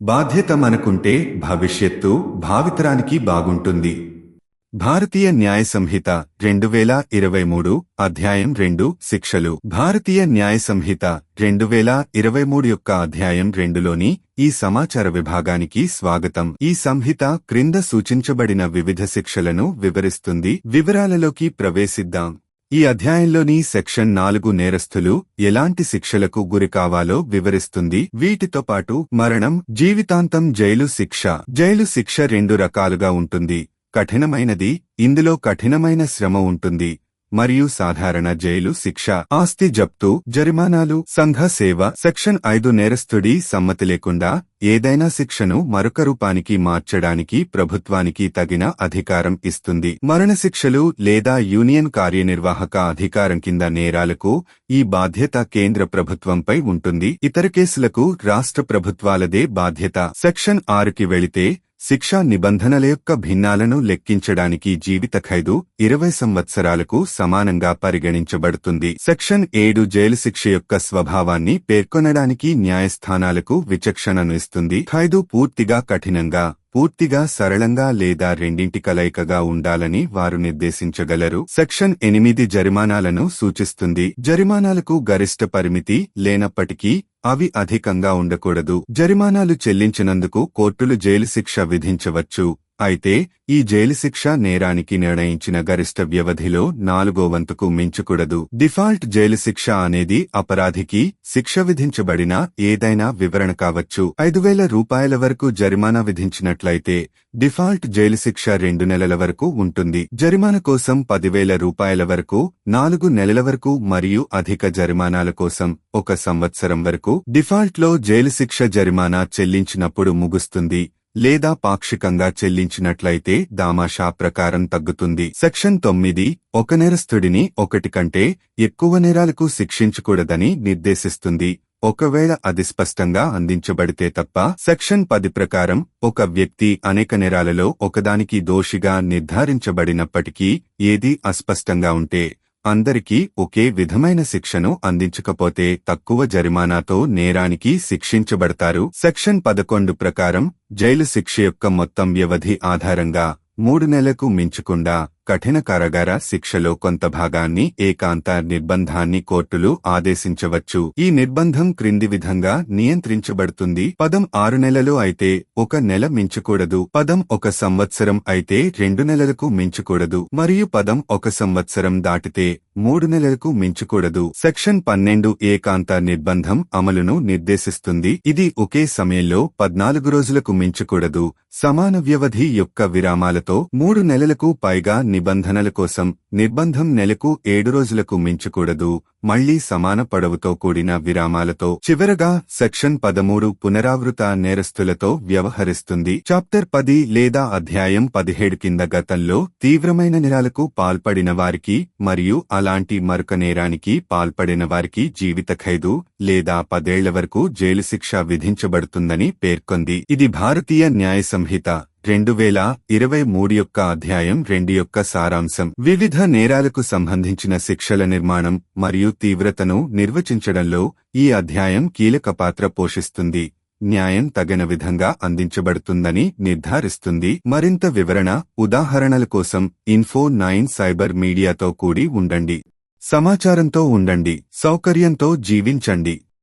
బాధ్యత మనకుంటే భవిష్యత్తు భావితరానికి బాగుంటుంది. భారతీయ న్యాయ సంహిత 2023 అధ్యాయం 2 శిక్షలు. భారతీయ న్యాయ సంహిత 2023 యొక్క అధ్యాయం 2లోని ఈ సమాచార విభాగానికి స్వాగతం. ఈ సంహిత క్రింద సూచించబడిన వివిధ శిక్షలను వివరిస్తుంది. వివరాలలోకి ప్రవేశిద్దాం. ఈ అధ్యాయంలోని సెక్షన్ 4 నేరస్థులు ఎలాంటి శిక్షలకు గురికావాలో వివరిస్తుంది. వీటితో పాటు మరణం, జీవితాంతం జైలు శిక్ష. జైలు శిక్ష 2 రకాలుగా ఉంటుంది. కఠినమైనది, ఇందులో కఠినమైన శ్రమ ఉంటుంది, మరియు సాధారణ జైలు శిక్ష. ఆస్తి జప్తు, జరిమానాలు, సంఘ సేవ. సెక్షన్ 5 నేరస్థుడి సమ్మతి లేకుండా ఏదైనా శిక్షను మరొక రూపానికి మార్చడానికి ప్రభుత్వానికి తగిన అధికారం ఇస్తుంది. మరణశిక్షలు లేదా యూనియన్ కార్యనిర్వాహక అధికారం కింద నేరాలకు ఈ బాధ్యత కేంద్ర ప్రభుత్వంపై ఉంటుంది. ఇతర కేసులకు రాష్ట్ర ప్రభుత్వాలదే బాధ్యత. సెక్షన్ 6కి వెళితే శిక్షా నిబంధనల యొక్క భిన్నాలను లెక్కించడానికి జీవిత ఖైదు 20 సంవత్సరాలకు సమానంగా పరిగణించబడుతుంది. సెక్షన్ 7 జైలు శిక్ష యొక్క స్వభావాన్ని పేర్కొనడానికి న్యాయస్థానాలకు విచక్షణను ఇస్తుంది. ఖైదు పూర్తిగా కఠినంగా, పూర్తిగా సరళంగా లేదా రెండింటి కలయికగా ఉండాలని వారు నిర్దేశించగలరు. సెక్షన్ 8 జరిమానాలను సూచిస్తుంది. జరిమానాలకు గరిష్ట పరిమితి లేనప్పటికీ అవి అధికంగా ఉండకూడదు. జరిమానాలు చెల్లించినందుకు కోర్టులు జైలు శిక్ష విధించవచ్చు. అయితే ఈ జైలు శిక్ష నేరానికి నిర్ణయించిన గరిష్ట వ్యవధిలో 4వ వంతుకు మించకూడదు. డిఫాల్ట్ జైలు శిక్ష అనేది అపరాధికి శిక్ష విధించబడిన ఏదైనా వివరణ కావచ్చు. 5,000 రూపాయల వరకు జరిమానా విధించినట్లయితే డిఫాల్ట్ జైలు శిక్ష 2 నెలల వరకు ఉంటుంది. జరిమానా కోసం 10,000 రూపాయల వరకు, 4 నెలల వరకు మరియు అధిక జరిమానాల కోసం 1 సంవత్సరం వరకు. డిఫాల్ట్లో జైలు శిక్ష జరిమానా చెల్లించినప్పుడు ముగుస్తుంది లేదా పాక్షికంగా చెల్లించినట్లయితే దామాషా ప్రకారం తగ్గుతుంది. సెక్షన్ 9 ఒక నేరస్థుడిని 1 కంటే ఎక్కువ నేరాలకు శిక్షించకూడదని నిర్దేశిస్తుంది, ఒకవేళ అది స్పష్టంగా అందించబడితే తప్ప. సెక్షన్ 10 ప్రకారం ఒక వ్యక్తి అనేక నేరాలలో ఒకదానికి దోషిగా నిర్ధారించబడినప్పటికీ ఏదీ అస్పష్టంగా ఉంటే, అందరికీ ఒకే విధమైన శిక్షను అందించకపోతే తక్కువ జరిమానాతో నేరానికి శిక్షించబడతారు. సెక్షన్ 11 ప్రకారం జైలు శిక్ష యొక్క మొత్తం వ్యవధి ఆధారంగా 3 నెలలకు మించకుండా కఠిన కారాగార శిక్షలో కొంత భాగాన్ని ఏకాంత నిర్బంధాన్ని కోర్టులు ఆదేశించవచ్చు. ఈ నిర్బంధం క్రింది విధంగా నియంత్రించబడుతుంది. పదం 6 నెలలు అయితే 1 నెల మించకూడదు. పదం 1 సంవత్సరం అయితే 2 నెలలకు మించకూడదు. మరియు పదం 1 సంవత్సరం దాటితే 3 నెలలకు మించకూడదు. సెక్షన్ 12 ఏకాంత నిర్బంధం అమలును నిర్దేశిస్తుంది. ఇది ఒకే సమయంలో 14 రోజులకు మించకూడదు. సమాన వ్యవధి యొక్క విరామాలతో 3 నెలలకు పైగా నిబంధనల కోసం నిర్బంధం నెలకు 7 రోజులకు మించకూడదు. మళ్లీ సమాన పొడవుతో కూడిన విరామాలతో. చివరగా సెక్షన్ 13 పునరావృత నేరస్తులతో వ్యవహరిస్తుంది. చాప్టర్ 10 లేదా అధ్యాయం 17 కింద గతంలో తీవ్రమైన నేరాలకు పాల్పడిన వారికి మరియు అలాంటి మరొక నేరానికి పాల్పడిన వారికి జీవిత ఖైదు లేదా 10 ఏళ్ల వరకు జైలు శిక్ష విధించబడుతుందని పేర్కొంది. ఇది భారతీయ న్యాయ సంహిత 2023 యొక్క అధ్యాయం 2 యొక్క సారాంశం. వివిధ నేరాలకు సంబంధించిన శిక్షల నిర్మాణం మరియు తీవ్రతను నిర్వచించడంలో ఈ అధ్యాయం కీలక పాత్ర పోషిస్తుంది. న్యాయం తగిన విధంగా అందించబడుతుందని నిర్ధారిస్తుంది. మరింత వివరణ, ఉదాహరణల కోసం info9 సైబర్ మీడియాతో కూడి ఉండండి. సమాచారంతో ఉండండి, సౌకర్యంతో జీవించండి.